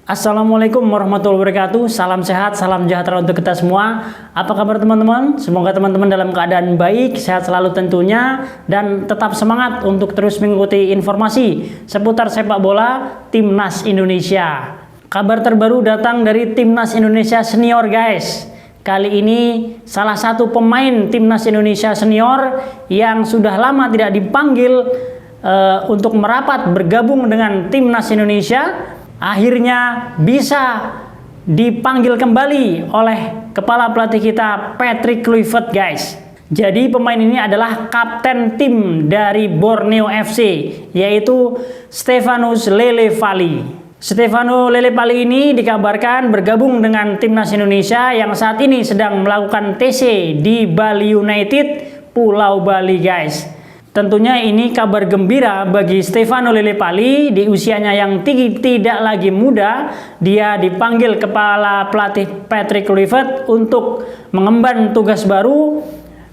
Assalamualaikum warahmatullahi wabarakatuh. Salam sehat, salam sejahtera untuk kita semua. Apa kabar teman-teman? Semoga teman-teman dalam keadaan baik, sehat selalu tentunya, dan tetap semangat untuk terus mengikuti informasi seputar sepak bola Timnas Indonesia. Kabar terbaru datang dari Timnas Indonesia Senior, guys. Kali ini salah satu pemain Timnas Indonesia Senior yang sudah lama tidak dipanggil untuk merapat bergabung dengan Timnas Indonesia akhirnya bisa dipanggil kembali oleh kepala pelatih kita Patrick Kluivert, guys. Jadi pemain ini adalah kapten tim dari Borneo FC, yaitu Stefanus Lelewali. Stefano Lelewali ini dikabarkan bergabung dengan Timnas Indonesia yang saat ini sedang melakukan TC di Bali United, Pulau Bali, guys. Tentunya ini kabar gembira bagi Stefano Lelewali. Di usianya yang tinggi, tidak lagi muda, dia dipanggil kepala pelatih Patrick Kluivert untuk mengemban tugas baru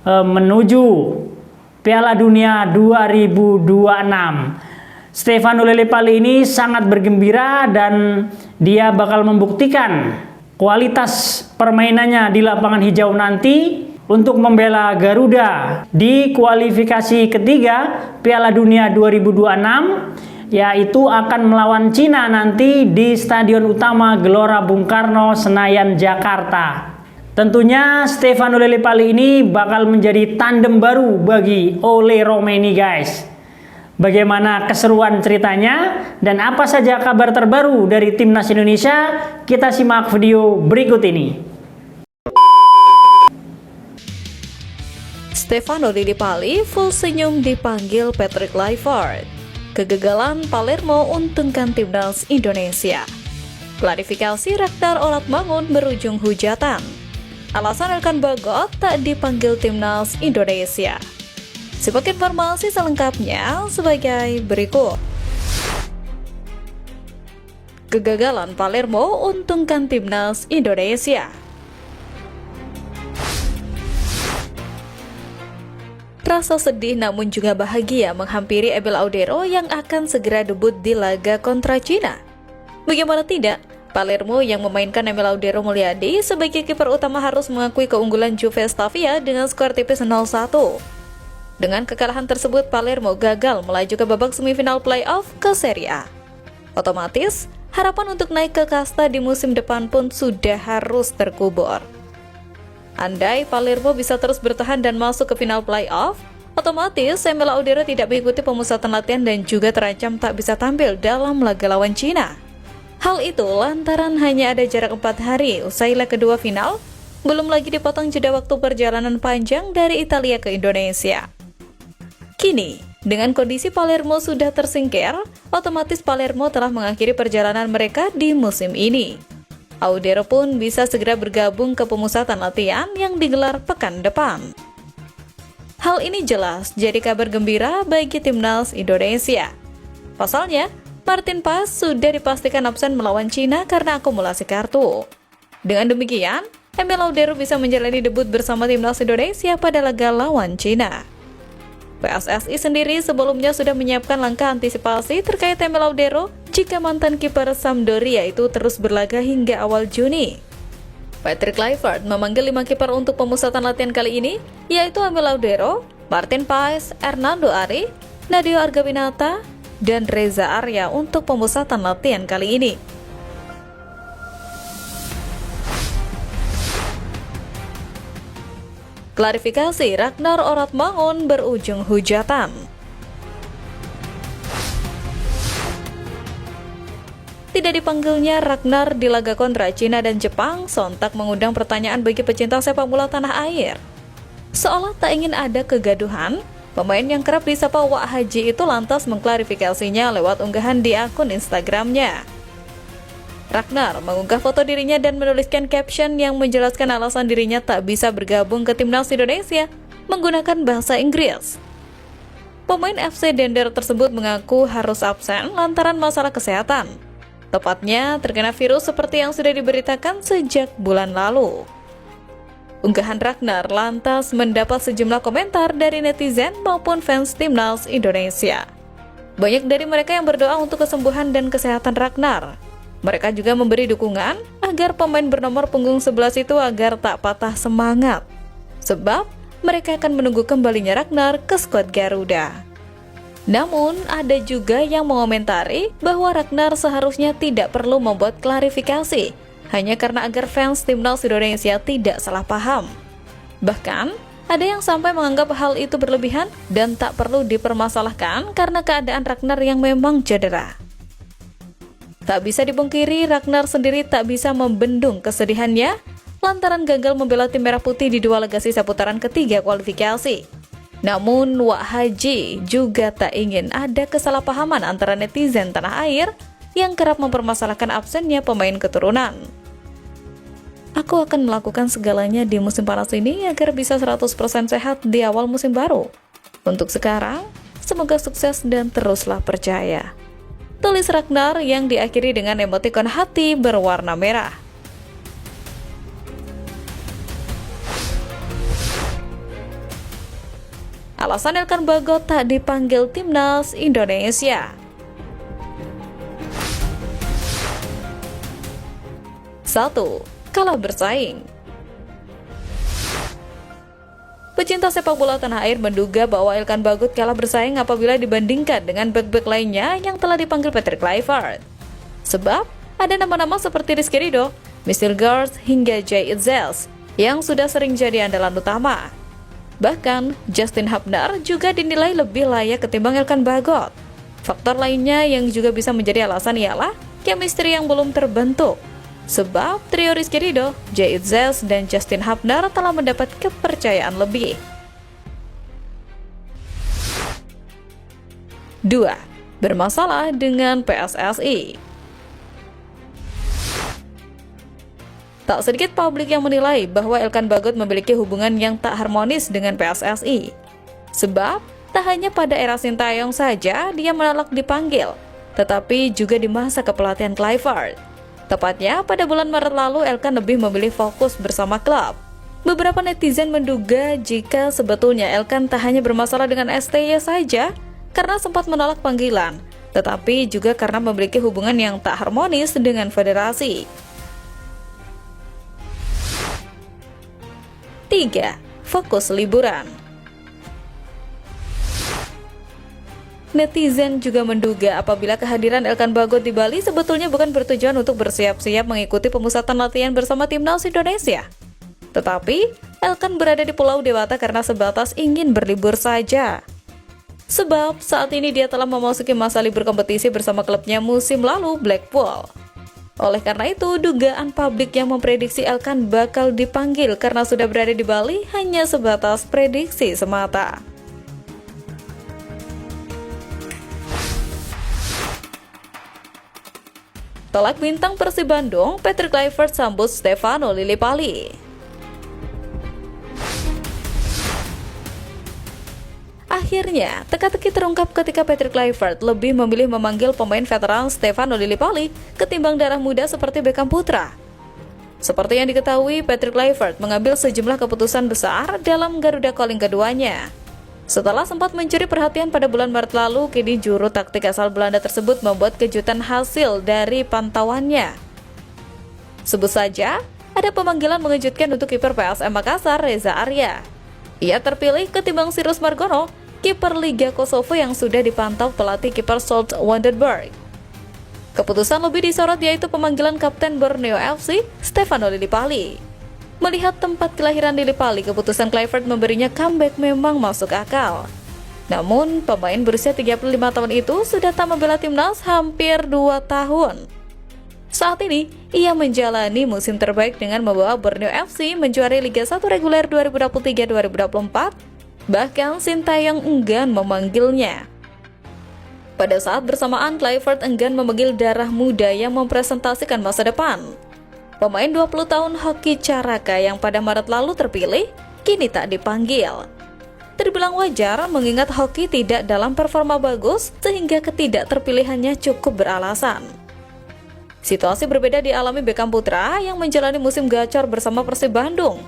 menuju Piala Dunia 2026. Stefano Lelewali ini sangat bergembira dan dia bakal membuktikan kualitas permainannya di lapangan hijau nanti untuk membela Garuda di kualifikasi ketiga Piala Dunia 2026, yaitu akan melawan Cina nanti di Stadion Utama Gelora Bung Karno, Senayan, Jakarta. Tentunya Stefano Lelewali ini bakal menjadi tandem baru bagi Ole Romaini, guys. Bagaimana keseruan ceritanya dan apa saja kabar terbaru dari Timnas Indonesia? Kita simak video berikut ini. Stefano Lelewali full senyum dipanggil Patrick Kluivert. Kegagalan Palermo untungkan Timnas Indonesia. Klarifikasi Rektor Oratmangun berujung hujatan. Alasan Elkan Bagot tak dipanggil Timnas Indonesia. Simak informasi selengkapnya sebagai berikut. Kegagalan Palermo untungkan Timnas Indonesia. Rasa sedih namun juga bahagia menghampiri Emil Audero yang akan segera debut di laga kontra Cina. Bagaimana tidak, Palermo yang memainkan Emil Audero Mulyadi sebagai kiper utama harus mengakui keunggulan Juve Slavia dengan skor tipis 0-1. Dengan kekalahan tersebut, Palermo gagal melaju ke babak semifinal playoff ke Serie A. Otomatis, harapan untuk naik ke kasta di musim depan pun sudah harus terkubur. Andai Palermo bisa terus bertahan dan masuk ke final playoff, otomatis Emil Audero tidak mengikuti pemusatan latihan dan juga terancam tak bisa tampil dalam laga lawan Cina. Hal itu lantaran hanya ada jarak 4 hari usai leg kedua final, belum lagi dipotong jeda waktu perjalanan panjang dari Italia ke Indonesia. Kini, dengan kondisi Palermo sudah tersingkir, otomatis Palermo telah mengakhiri perjalanan mereka di musim ini. Audero pun bisa segera bergabung ke pemusatan latihan yang digelar pekan depan. Hal ini jelas jadi kabar gembira bagi Timnas Indonesia. Pasalnya, Martin Paes sudah dipastikan absen melawan Cina karena akumulasi kartu. Dengan demikian, Emil Audero bisa menjalani debut bersama Timnas Indonesia pada laga lawan Cina. PSSI sendiri sebelumnya sudah menyiapkan langkah antisipasi terkait Emil Audero jika mantan kiper Sampdoria itu terus berlaga hingga awal Juni. Patrick Kluivert memanggil 5 kiper untuk pemusatan latihan kali ini, yaitu Emil Audero, Martin Paes, Hernando Ari, Nadio Argawinata, dan Reza Arya untuk pemusatan latihan kali ini. Klarifikasi Rektor Oratmangun berujung hujatan. Tidak dipanggilnya Ragnar di laga kontra Cina dan Jepang sontak mengundang pertanyaan bagi pecinta sepak bola tanah air. Seolah tak ingin ada kegaduhan, pemain yang kerap disapa Wak Haji itu lantas mengklarifikasinya lewat unggahan di akun Instagramnya. Ragnar mengunggah foto dirinya dan menuliskan caption yang menjelaskan alasan dirinya tak bisa bergabung ke Timnas Indonesia menggunakan bahasa Inggris. Pemain FC Dender tersebut mengaku harus absen lantaran masalah kesehatan. Tepatnya terkena virus seperti yang sudah diberitakan sejak bulan lalu. Unggahan Ragnar lantas mendapat sejumlah komentar dari netizen maupun fans Timnas Indonesia. Banyak dari mereka yang berdoa untuk kesembuhan dan kesehatan Ragnar. Mereka juga memberi dukungan agar pemain bernomor punggung 11 itu agar tak patah semangat. Sebab mereka akan menunggu kembalinya Ragnar ke skuad Garuda. Namun, ada juga yang mengomentari bahwa Ragnar seharusnya tidak perlu membuat klarifikasi, hanya karena agar fans timnas Indonesia tidak salah paham. Bahkan, ada yang sampai menganggap hal itu berlebihan dan tak perlu dipermasalahkan karena keadaan Ragnar yang memang cedera. Tak bisa dipungkiri, Ragnar sendiri tak bisa membendung kesedihannya lantaran gagal membela tim Merah Putih di dua laga sisa putaran ketiga kualifikasi. Namun, Wak Haji juga tak ingin ada kesalahpahaman antara netizen tanah air yang kerap mempermasalahkan absennya pemain keturunan. Aku akan melakukan segalanya di musim panas ini agar bisa 100% sehat di awal musim baru. Untuk sekarang, semoga sukses dan teruslah percaya. Tulis Ragnar yang diakhiri dengan emotikon hati berwarna merah. Alasan Elkan Bagot tak dipanggil timnas Indonesia. 1. Kalah bersaing. Pecinta sepak bola tanah air menduga bahwa Elkan Bagot kalah bersaing apabila dibandingkan dengan bek-bek lainnya yang telah dipanggil Patrick Kluivert. Sebab, ada nama-nama seperti Rizky Ridho, Mr. Gers, hingga Jay Itzels yang sudah sering jadi andalan utama. Bahkan, Justin Hubner juga dinilai lebih layak ketimbang Elkan Bagot. Faktor lainnya yang juga bisa menjadi alasan ialah chemistry yang belum terbentuk. Sebab trio Rizky Ridho, Jay Itzels, dan Justin Hubner telah mendapat kepercayaan lebih. 2. Bermasalah dengan PSSI. Tak sedikit publik yang menilai bahwa Elkan Bagot memiliki hubungan yang tak harmonis dengan PSSI. Sebab, tak hanya pada era Sintayong saja dia menolak dipanggil, tetapi juga di masa kepelatihan Kluivert. Tepatnya pada bulan Maret lalu, Elkan lebih memilih fokus bersama klub. Beberapa netizen menduga jika sebetulnya Elkan tak hanya bermasalah dengan STY saja karena sempat menolak panggilan, tetapi juga karena memiliki hubungan yang tak harmonis dengan federasi. 3. Fokus liburan. Netizen juga menduga apabila kehadiran Elkan Bagot di Bali sebetulnya bukan bertujuan untuk bersiap-siap mengikuti pemusatan latihan bersama timnas Indonesia. Tetapi, Elkan berada di Pulau Dewata karena sebatas ingin berlibur saja. Sebab, saat ini dia telah memasuki masa libur kompetisi bersama klubnya musim lalu, Blackpool. Oleh karena itu, dugaan publik yang memprediksi Elkan bakal dipanggil karena sudah berada di Bali hanya sebatas prediksi semata. Tolak bintang Persib Bandung, Patrick Kluivert sambut Stefano Lillipali. Akhirnya, teka-teki terungkap ketika Patrick Kluivert lebih memilih memanggil pemain veteran Stefano Lillipali ketimbang darah muda seperti Beckham Putra. Seperti yang diketahui, Patrick Kluivert mengambil sejumlah keputusan besar dalam Garuda Calling keduanya. Setelah sempat mencuri perhatian pada bulan Maret lalu, kini juru taktik asal Belanda tersebut membuat kejutan hasil dari pantauannya. Sebut saja, ada pemanggilan mengejutkan untuk kiper PSM Makassar, Reza Arya. Ia terpilih ketimbang Cyrus Margono, kiper Liga Kosovo yang sudah dipantau pelatih kiper Salt Wanderberg. Keputusan lebih disorot yaitu pemanggilan Kapten Borneo FC, Stefano Lillipali. Melihat tempat kelahiran Lillipali, keputusan Kluivert memberinya comeback memang masuk akal. Namun, pemain berusia 35 tahun itu sudah tak membela timnas hampir 2 tahun. Saat ini, ia menjalani musim terbaik dengan membawa Borneo FC menjuarai Liga 1 reguler 2023-2024, bahkan Sintayong enggan memanggilnya. Pada saat bersamaan, Kluivert enggan memanggil darah muda yang mempresentasikan masa depan. Pemain 20 tahun Hoki Caraka yang pada Maret lalu terpilih, kini tak dipanggil. Terbilang wajar mengingat Hoki tidak dalam performa bagus sehingga ketidakterpilihannya cukup beralasan. Situasi berbeda dialami Beckham Putra yang menjalani musim gacor bersama Persib Bandung.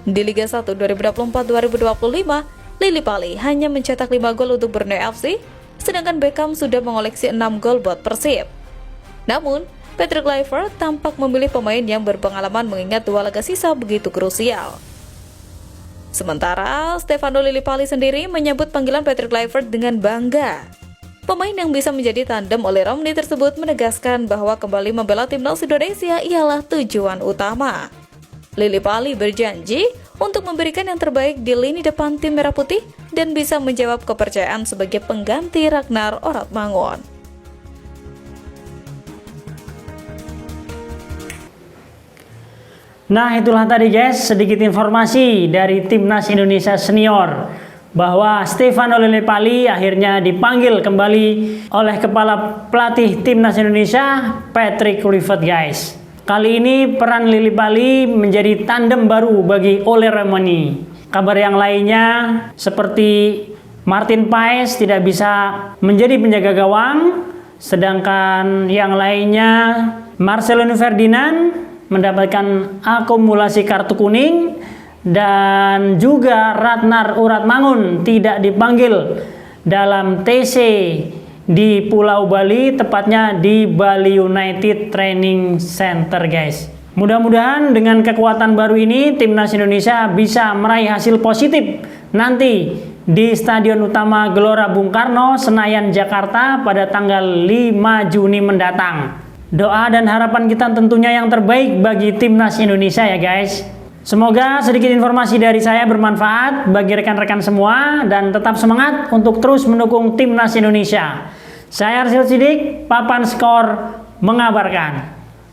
Di Liga 1 2024-2025, Lillipali hanya mencetak 5 gol untuk Borneo FC, sedangkan Beckham sudah mengoleksi 6 gol buat Persib. Namun, Patrick Kluivert tampak memilih pemain yang berpengalaman mengingat 2 laga sisa begitu krusial. Sementara Stefano Lillipali sendiri menyambut panggilan Patrick Kluivert dengan bangga. Pemain yang bisa menjadi tandem oleh Romney tersebut menegaskan bahwa kembali membela timnas Indonesia ialah tujuan utama. Lillipali berjanji untuk memberikan yang terbaik di lini depan tim Merah Putih dan bisa menjawab kepercayaan sebagai pengganti Ragnar Oratmangun. Nah, itulah tadi guys sedikit informasi dari Timnas Indonesia Senior bahwa Stefano Lillipali akhirnya dipanggil kembali oleh kepala pelatih Timnas Indonesia Patrick Kluivert guys. Kali ini peran Lillipali menjadi tandem baru bagi Ole Romani. Kabar yang lainnya seperti Martin Paes tidak bisa menjadi penjaga gawang, sedangkan yang lainnya Marcelino Ferdinand mendapatkan akumulasi kartu kuning, dan juga Ragnar Oratmangun tidak dipanggil dalam TC di Pulau Bali, tepatnya di Bali United Training Center guys. Mudah-mudahan dengan kekuatan baru ini Timnas Indonesia bisa meraih hasil positif nanti di Stadion Utama Gelora Bung Karno, Senayan, Jakarta pada tanggal 5 Juni mendatang. Doa dan harapan kita tentunya yang terbaik bagi Timnas Indonesia ya guys. Semoga sedikit informasi dari saya bermanfaat bagi rekan-rekan semua dan tetap semangat untuk terus mendukung Timnas Indonesia. Saya Arsyil Sidik, Papan Skor mengabarkan.